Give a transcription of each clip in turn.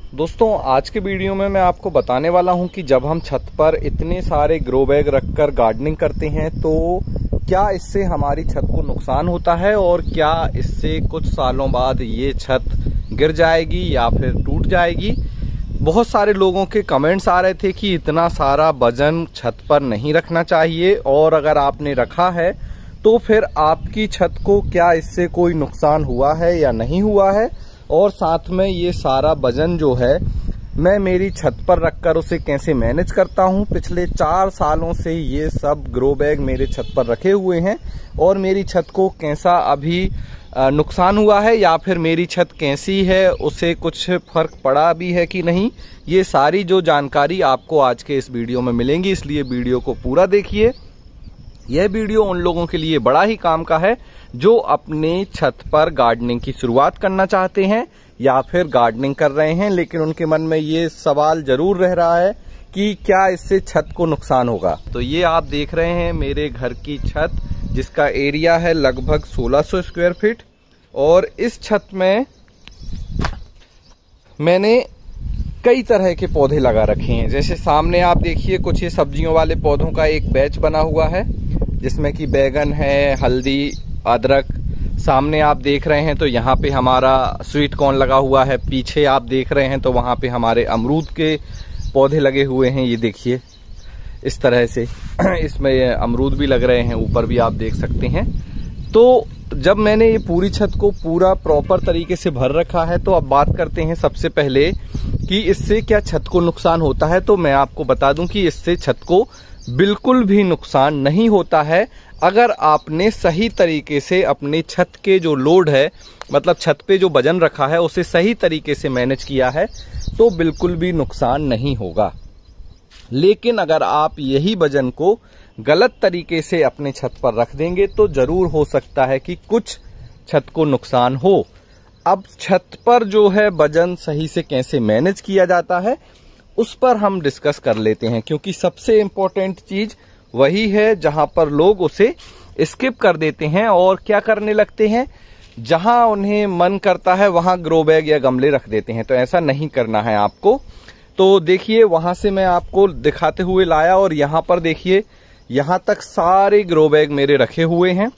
दोस्तों आज के वीडियो में मैं आपको बताने वाला हूं कि जब हम छत पर इतने सारे ग्रो बैग रखकर गार्डनिंग करते हैं तो क्या इससे हमारी छत को नुकसान होता है और क्या इससे कुछ सालों बाद ये छत गिर जाएगी या फिर टूट जाएगी। बहुत सारे लोगों के कमेंट्स आ रहे थे कि इतना सारा वजन छत पर नहीं रखना चाहिए और अगर आपने रखा है तो फिर आपकी छत को क्या इससे कोई नुकसान हुआ है या नहीं हुआ है, और साथ में ये सारा वजन जो है मैं मेरी छत पर रखकर उसे कैसे मैनेज करता हूँ। पिछले 4 सालों से ये सब ग्रो बैग मेरे छत पर रखे हुए हैं और मेरी छत को कैसा अभी नुकसान हुआ है या फिर मेरी छत कैसी है, उसे कुछ फर्क पड़ा भी है कि नहीं, ये सारी जो जानकारी आपको आज के इस वीडियो में मिलेंगी, इसलिए वीडियो को पूरा देखिए। यह वीडियो उन लोगों के लिए बड़ा ही काम का है जो अपने छत पर गार्डनिंग की शुरुआत करना चाहते हैं या फिर गार्डनिंग कर रहे हैं, लेकिन उनके मन में ये सवाल जरूर रह रहा है कि क्या इससे छत को नुकसान होगा। तो ये आप देख रहे हैं मेरे घर की छत, जिसका एरिया है लगभग 1600 स्क्वायर फीट, और इस छत में मैंने कई तरह के पौधे लगा रखे हैं। जैसे सामने आप देखिए कुछ ये सब्जियों वाले पौधों का एक बैच बना हुआ है जिसमें कि बैगन है, हल्दी, अदरक। सामने आप देख रहे हैं तो यहाँ पे हमारा स्वीट कॉर्न लगा हुआ है। पीछे आप देख रहे हैं तो वहाँ पे हमारे अमरूद के पौधे लगे हुए हैं। ये देखिए इस तरह से इसमें अमरूद भी लग रहे हैं, ऊपर भी आप देख सकते हैं। तो जब मैंने ये पूरी छत को पूरा प्रॉपर तरीके से भर रखा है तो अब बात करते हैं सबसे पहले कि इससे क्या छत को नुकसान होता है। तो मैं आपको बता दूं कि इससे छत को बिल्कुल भी नुकसान नहीं होता है अगर आपने सही तरीके से अपने छत के जो लोड है, मतलब छत पे जो वजन रखा है, उसे सही तरीके से मैनेज किया है तो बिल्कुल भी नुकसान नहीं होगा। लेकिन अगर आप यही वजन को गलत तरीके से अपने छत पर रख देंगे तो जरूर हो सकता है कि कुछ छत को नुकसान हो। अब छत पर जो है वजन सही से कैसे मैनेज किया जाता है उस पर हम डिस्कस कर लेते हैं, क्योंकि सबसे इम्पोर्टेंट चीज वही है जहां पर लोग उसे स्किप कर देते हैं और क्या करने लगते हैं, जहां उन्हें मन करता है वहां ग्रो बैग या गमले रख देते हैं। तो ऐसा नहीं करना है आपको। तो देखिए वहां से मैं आपको दिखाते हुए लाया और यहाँ पर देखिए यहाँ तक सारे ग्रो बैग मेरे रखे हुए हैं।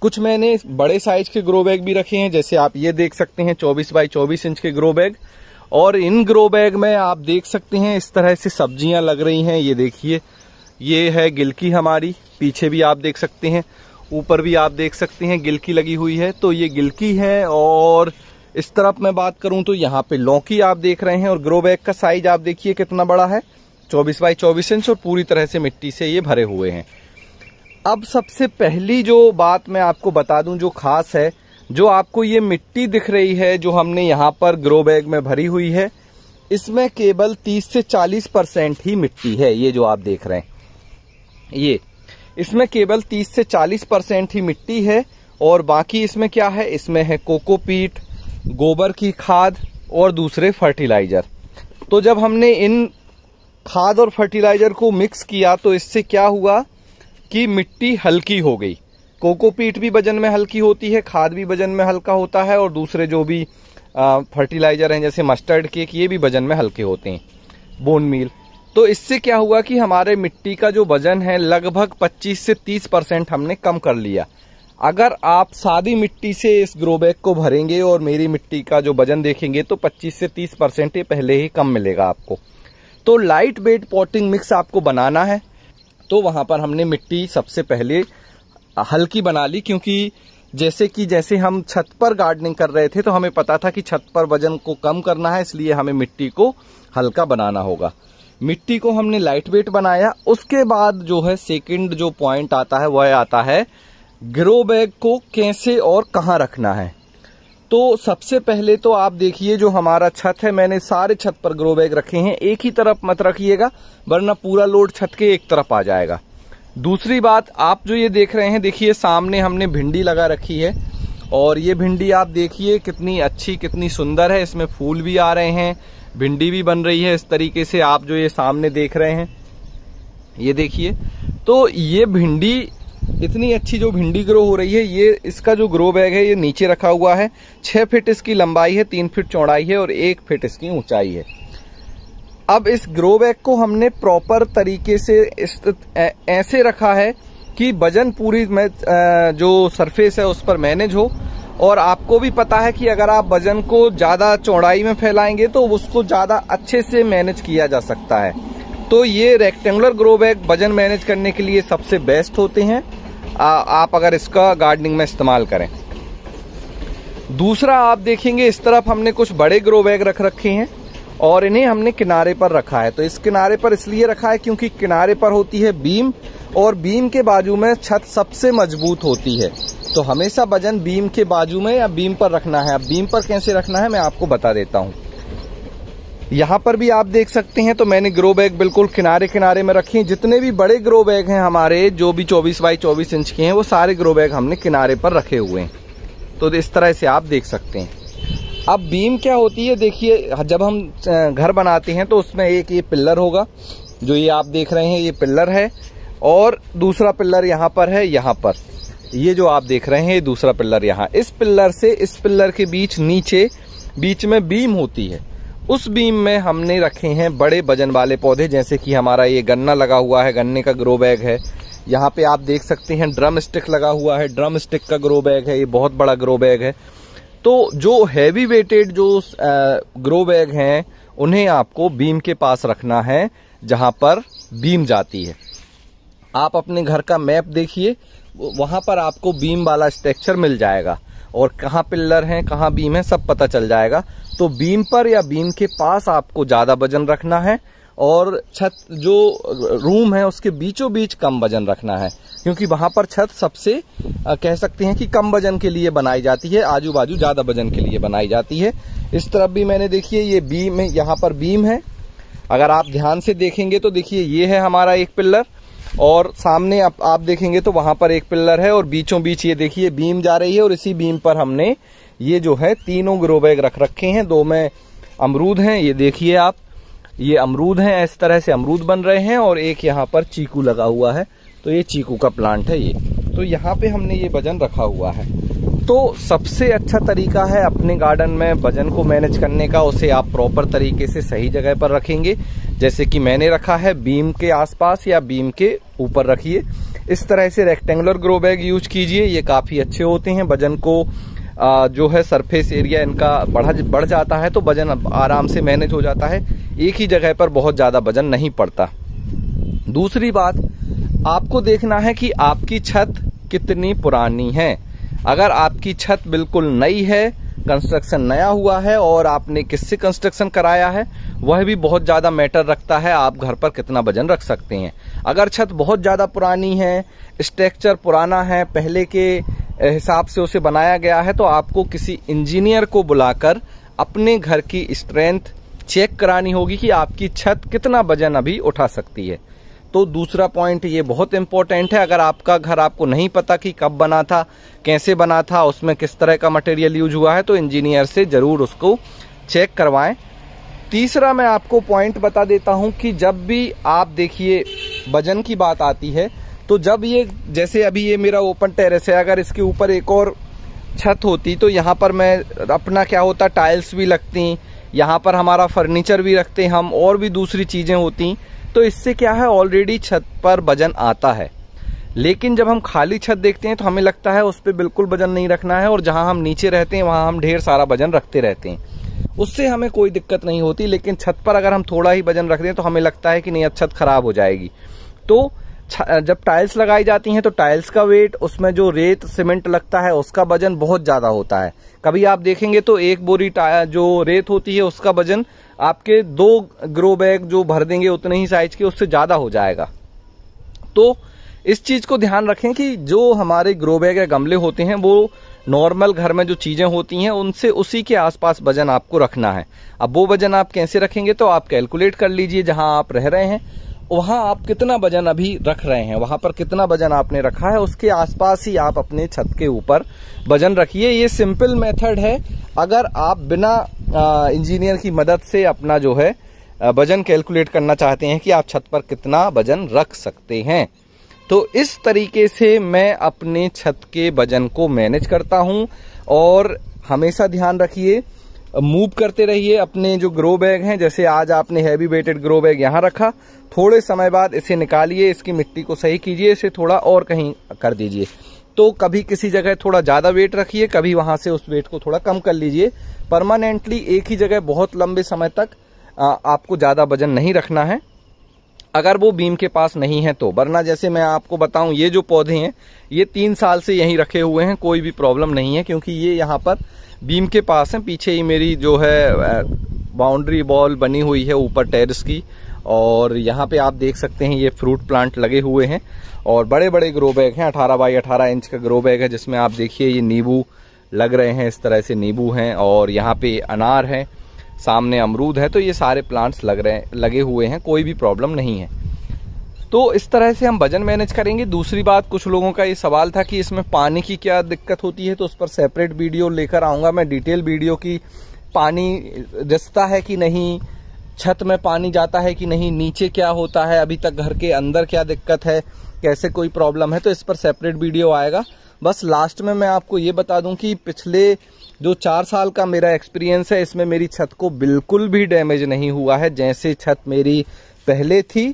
कुछ मैंने बड़े साइज के ग्रो बैग भी रखे हैं, जैसे आप ये देख सकते हैं 24 बाई 24 इंच के ग्रो बैग। और इन ग्रो बैग में आप देख सकते हैं इस तरह से सब्जियां लग रही हैं। ये देखिए ये है गिलकी हमारी, पीछे भी आप देख सकते हैं, ऊपर भी आप देख सकते हैं गिलकी लगी हुई है। तो ये गिलकी है। और इस तरफ मैं बात करूं तो यहाँ पे लौकी आप देख रहे हैं। और ग्रो बैग का साइज आप देखिए कितना बड़ा है, 24 बाई 24 इंच, और पूरी तरह से मिट्टी से ये भरे हुए हैं। अब सबसे पहली जो बात मैं आपको बता दूं जो खास है, जो आपको ये मिट्टी दिख रही है जो हमने यहाँ पर ग्रो बैग में भरी हुई है, इसमें केवल 30 से 40% ही मिट्टी है। ये जो आप देख रहे हैं ये इसमें केवल 30 से 40% ही मिट्टी है और बाकी इसमें क्या है, इसमें है कोकोपीट, गोबर की खाद और दूसरे फर्टिलाइजर। तो जब हमने इन खाद और फर्टिलाइजर को मिक्स किया तो इससे क्या हुआ कि मिट्टी हल्की हो गई। कोकोपीट भी वजन में हल्की होती है, खाद भी वजन में हल्का होता है, और दूसरे जो भी फर्टिलाइजर हैं जैसे मस्टर्ड केक, ये भी वजन में हल्के होते हैं, बोन मील। तो इससे क्या हुआ कि हमारे मिट्टी का जो वजन है लगभग 25 से 30% हमने कम कर लिया। अगर आप सादी मिट्टी से इस ग्रो बैग को भरेंगे और मेरी मिट्टी का जो वजन देखेंगे तो 25 से 30% पहले ही कम मिलेगा आपको। तो लाइट वेट पॉटिंग मिक्स आपको बनाना है तो वहां पर हमने मिट्टी सबसे पहले हल्की बना ली, क्योंकि जैसे हम छत पर गार्डनिंग कर रहे थे तो हमें पता था कि छत पर वजन को कम करना है, इसलिए हमें मिट्टी को हल्का बनाना होगा। मिट्टी को हमने लाइट वेट बनाया। उसके बाद जो है सेकंड जो पॉइंट आता है वह आता है ग्रो बैग को कैसे और कहाँ रखना है। तो सबसे पहले तो आप देखिए जो हमारा छत है, मैंने सारे छत पर ग्रो बैग रखे हैं। एक ही तरफ मत रखिएगा वरना पूरा लोड छत के एक तरफ आ जाएगा। दूसरी बात, आप जो ये देख रहे हैं, देखिए सामने हमने भिंडी लगा रखी है और ये भिंडी आप देखिए कितनी अच्छी, कितनी सुंदर है। इसमें फूल भी आ रहे हैं, भिंडी भी बन रही है इस तरीके से आप जो ये सामने देख रहे हैं, ये देखिए। तो ये भिंडी इतनी अच्छी जो भिंडी ग्रो हो रही है, ये इसका जो ग्रो बैग है ये नीचे रखा हुआ है। 6 फीट इसकी लंबाई है, 3 फीट चौड़ाई है और 1 फीट इसकी ऊंचाई है। अब इस ग्रो बैग को हमने प्रॉपर तरीके से ऐसे रखा है कि वजन पूरी जो सरफेस है उस पर मैनेज हो। और आपको भी पता है कि अगर आप वजन को ज्यादा चौड़ाई में फैलाएंगे तो उसको ज्यादा अच्छे से मैनेज किया जा सकता है। तो ये रेक्टेंगुलर ग्रो बैग वजन मैनेज करने के लिए सबसे बेस्ट होते हैं, आप अगर इसका गार्डनिंग में इस्तेमाल करें। दूसरा आप देखेंगे इस तरफ हमने कुछ बड़े ग्रो बैग रख रखे हैं और इन्हें हमने किनारे पर रखा है। तो इस किनारे पर इसलिए रखा है क्योंकि किनारे पर होती है बीम और बीम के बाजू में छत सबसे मजबूत होती है। तो हमेशा वजन बीम के बाजू में या बीम पर रखना है। अब बीम पर कैसे रखना है मैं आपको बता देता हूं। यहाँ पर भी आप देख सकते हैं, तो मैंने ग्रो बैग बिल्कुल किनारे किनारे में रखे हैं। जितने भी बड़े ग्रो बैग हैं हमारे, जो भी 24 बाई 24 इंच के हैं, वो सारे ग्रो बैग हमने किनारे पर रखे हुए हैं। तो इस तरह से आप देख सकते हैं। अब बीम क्या होती है, देखिए जब हम घर बनाते हैं तो उसमें एक ये पिल्लर होगा, जो ये आप देख रहे हैं ये पिल्लर है, और दूसरा पिल्लर यहाँ पर है, यहाँ पर ये जो आप देख रहे हैं ये दूसरा पिल्लर यहाँ। इस पिल्लर से इस पिल्लर के बीच नीचे बीच में बीम होती है। उस बीम में हमने रखे हैं बड़े वजन वाले पौधे, जैसे कि हमारा ये गन्ना लगा हुआ है, गन्ने का ग्रो बैग है। यहाँ पे आप देख सकते हैं ड्रम स्टिक लगा हुआ है, ड्रम स्टिक का ग्रो बैग है, ये बहुत बड़ा ग्रो बैग है। तो जो हैवी वेटेड जो ग्रो बैग हैं उन्हें आपको बीम के पास रखना है जहां पर बीम जाती है। आप अपने घर का मैप देखिए, वहां पर आपको बीम वाला स्ट्रक्चर मिल जाएगा और कहाँ पिल्लर हैं कहाँ बीम है सब पता चल जाएगा। तो बीम पर या बीम के पास आपको ज्यादा वजन रखना है और छत जो रूम है उसके बीचों बीच कम वजन रखना है, क्योंकि वहां पर छत सबसे कह सकते हैं कि कम वजन के लिए बनाई जाती है, आजू बाजू ज्यादा वजन के लिए बनाई जाती है। इस तरफ भी मैंने देखिए ये बीम है, यहाँ पर बीम है। अगर आप ध्यान से देखेंगे तो देखिए ये है हमारा एक पिल्लर और सामने आप देखेंगे तो वहां पर एक पिल्लर है और बीचों बीच ये देखिए बीम जा रही है और इसी बीम पर हमने ये जो है तीनों ग्रो बैग रख रखे हैं। 2 में अमरूद हैं, ये देखिए आप, ये अमरूद हैं, इस तरह से अमरूद बन रहे हैं और एक यहाँ पर चीकू लगा हुआ है, तो ये चीकू का प्लांट है ये। तो यहाँ पे हमने ये वजन रखा हुआ है। तो सबसे अच्छा तरीका है अपने गार्डन में वजन को मैनेज करने का, उसे आप प्रॉपर तरीके से सही जगह पर रखेंगे, जैसे कि मैंने रखा है बीम के आसपास या बीम के ऊपर रखिए। इस तरह से रेक्टेंगुलर ग्रो बैग यूज कीजिए, ये काफी अच्छे होते हैं। वजन को जो है सरफेस एरिया इनका बढ़ जाता है तो वजन आराम से मैनेज हो जाता है, एक ही जगह पर बहुत ज्यादा वजन नहीं पड़ता। दूसरी बात, आपको देखना है कि आपकी छत कितनी पुरानी है। अगर आपकी छत बिल्कुल नई है, कंस्ट्रक्शन नया हुआ है और आपने किससे कंस्ट्रक्शन कराया है, वह भी बहुत ज्यादा मैटर रखता है आप घर पर कितना वजन रख सकते हैं। अगर छत बहुत ज्यादा पुरानी है, स्ट्रक्चर पुराना है, पहले के हिसाब से उसे बनाया गया है, तो आपको किसी इंजीनियर को बुलाकर अपने घर की स्ट्रेंथ चेक करानी होगी कि आपकी छत कितना वजन अभी उठा सकती है। तो दूसरा पॉइंट ये बहुत इंपॉर्टेंट है। अगर आपका घर आपको नहीं पता कि कब बना था, कैसे बना था, उसमें किस तरह का मटेरियल यूज हुआ है, तो इंजीनियर से जरूर उसको चेक करवाएं। तीसरा मैं आपको पॉइंट बता देता हूं कि जब भी आप देखिए वजन की बात आती है, तो जब ये जैसे अभी ये मेरा ओपन टेरेस है, अगर इसके ऊपर एक और छत होती तो यहाँ पर मैं अपना क्या होता, टाइल्स भी लगती, यहाँ पर हमारा फर्नीचर भी रखते हम, और भी दूसरी चीजें होती। तो इससे क्या है, ऑलरेडी छत पर वजन आता है। लेकिन जब हम खाली छत देखते हैं तो हमें लगता है उस पर बिल्कुल वजन नहीं रखना है, और जहां हम नीचे रहते हैं वहां हम ढेर सारा वजन रखते रहते हैं, उससे हमें कोई दिक्कत नहीं होती। लेकिन छत पर अगर हम थोड़ा ही वजन रख दें तो हमें लगता है कि नहीं, अब छत खराब हो जाएगी। तो जब टाइल्स लगाई जाती हैं तो टाइल्स का वेट, उसमें जो रेत सीमेंट लगता है उसका वजन बहुत ज्यादा होता है। कभी आप देखेंगे तो एक बोरी जो रेत होती है उसका वजन आपके 2 ग्रो बैग जो भर देंगे उतने ही साइज के, उससे ज्यादा हो जाएगा। तो इस चीज को ध्यान रखें कि जो हमारे ग्रो बैग या गमले होते हैं वो नॉर्मल घर में जो चीजें होती हैं उनसे उसी के आसपास वजन आपको रखना है। अब वो वजन आप कैसे रखेंगे, तो आप कैलकुलेट कर लीजिए जहां आप रह रहे हैं वहां आप कितना वजन अभी रख रहे हैं, वहां पर कितना वजन आपने रखा है, उसके आसपास ही आप अपने छत के ऊपर वजन रखिए। ये सिंपल मेथड है, अगर आप बिना इंजीनियर की मदद से अपना जो है वजन कैलकुलेट करना चाहते हैं कि आप छत पर कितना वजन रख सकते हैं। तो इस तरीके से मैं अपने छत के वजन को मैनेज करता हूं। और हमेशा ध्यान रखिए, मूव करते रहिए अपने जो ग्रो बैग हैं। जैसे आज आपने हैवी वेटेड ग्रो बैग यहां रखा, थोड़े समय बाद इसे निकालिए, इसकी मिट्टी को सही कीजिए, इसे थोड़ा और कहीं कर दीजिए। तो कभी किसी जगह थोड़ा ज्यादा वेट रखिए, कभी वहां से उस वेट को थोड़ा कम कर लीजिए। परमानेंटली एक ही जगह बहुत लंबे समय तक आपको ज्यादा वजन नहीं रखना है, अगर वो बीम के पास नहीं है तो। वरना जैसे मैं आपको बताऊं, ये जो पौधे हैं ये 3 साल से यहीं रखे हुए हैं, कोई भी प्रॉब्लम नहीं है, क्योंकि ये यहाँ पर बीम के पास है। पीछे ही मेरी जो है बाउंड्री वॉल बनी हुई है ऊपर टेरेस की, और यहाँ पे आप देख सकते हैं ये फ्रूट प्लांट लगे हुए हैं। और बड़े बड़े ग्रो बैग हैं, 18 बाई 18 इंच का ग्रो बैग है, जिसमें आप देखिए ये नींबू लग रहे हैं, इस तरह से नींबू हैं, और यहाँ पे अनार है, सामने अमरूद है। तो ये सारे प्लांट्स लगे हुए हैं, कोई भी प्रॉब्लम नहीं है। तो इस तरह से हम वजन मैनेज करेंगे। दूसरी बात, कुछ लोगों का ये सवाल था कि इसमें पानी की क्या दिक्कत होती है, तो उस पर सेपरेट वीडियो लेकर आऊंगा मैं, डिटेल वीडियो की। पानी रिसता है कि नहीं, छत में पानी जाता है कि नहीं, नीचे क्या होता है, अभी तक घर के अंदर क्या दिक्कत है, कैसे कोई प्रॉब्लम है, तो इस पर सेपरेट वीडियो आएगा। बस लास्ट में मैं आपको ये बता दूं कि पिछले जो 4 साल का मेरा एक्सपीरियंस है, इसमें मेरी छत को बिल्कुल भी डैमेज नहीं हुआ है। जैसे छत मेरी पहले थी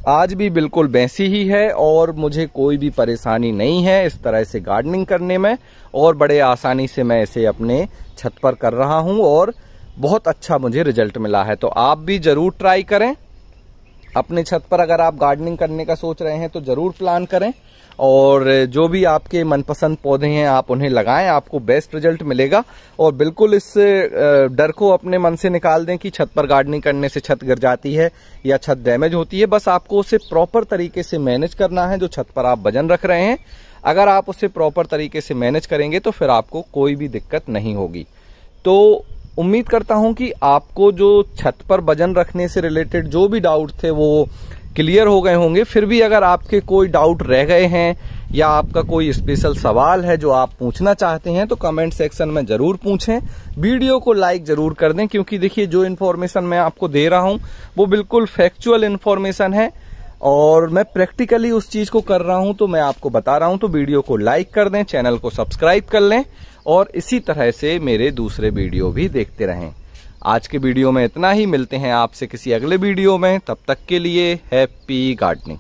आज भी बिल्कुल वैसी ही है, और मुझे कोई भी परेशानी नहीं है इस तरह से गार्डनिंग करने में, और बड़े आसानी से मैं इसे अपने छत पर कर रहा हूं और बहुत अच्छा मुझे रिजल्ट मिला है। तो आप भी जरूर ट्राई करें अपने छत पर। अगर आप गार्डनिंग करने का सोच रहे हैं तो जरूर प्लान करें, और जो भी आपके मनपसंद पौधे हैं आप उन्हें लगाएं, आपको बेस्ट रिजल्ट मिलेगा। और बिल्कुल इस डर को अपने मन से निकाल दें कि छत पर गार्डनिंग करने से छत गिर जाती है या छत डैमेज होती है। बस आपको उसे प्रॉपर तरीके से मैनेज करना है। जो छत पर आप वजन रख रहे हैं, अगर आप उसे प्रॉपर तरीके से मैनेज करेंगे तो फिर आपको कोई भी दिक्कत नहीं होगी। तो उम्मीद करता हूं कि आपको जो छत पर वजन रखने से रिलेटेड जो भी डाउट थे वो क्लियर हो गए होंगे। फिर भी अगर आपके कोई डाउट रह गए हैं या आपका कोई स्पेशल सवाल है जो आप पूछना चाहते हैं, तो कमेंट सेक्शन में जरूर पूछें। वीडियो को लाइक जरूर कर दें, क्योंकि देखिए जो इन्फॉर्मेशन मैं आपको दे रहा हूं वो बिल्कुल फैक्चुअल इन्फॉर्मेशन है, और मैं प्रैक्टिकली उस चीज को कर रहा हूं, तो मैं आपको बता रहा हूं। तो वीडियो को लाइक कर दें, चैनल को सब्सक्राइब कर लें, और इसी तरह से मेरे दूसरे वीडियो भी देखते रहें। आज के वीडियो में इतना ही, मिलते हैं आपसे किसी अगले वीडियो में, तब तक के लिए हैप्पी गार्डनिंग।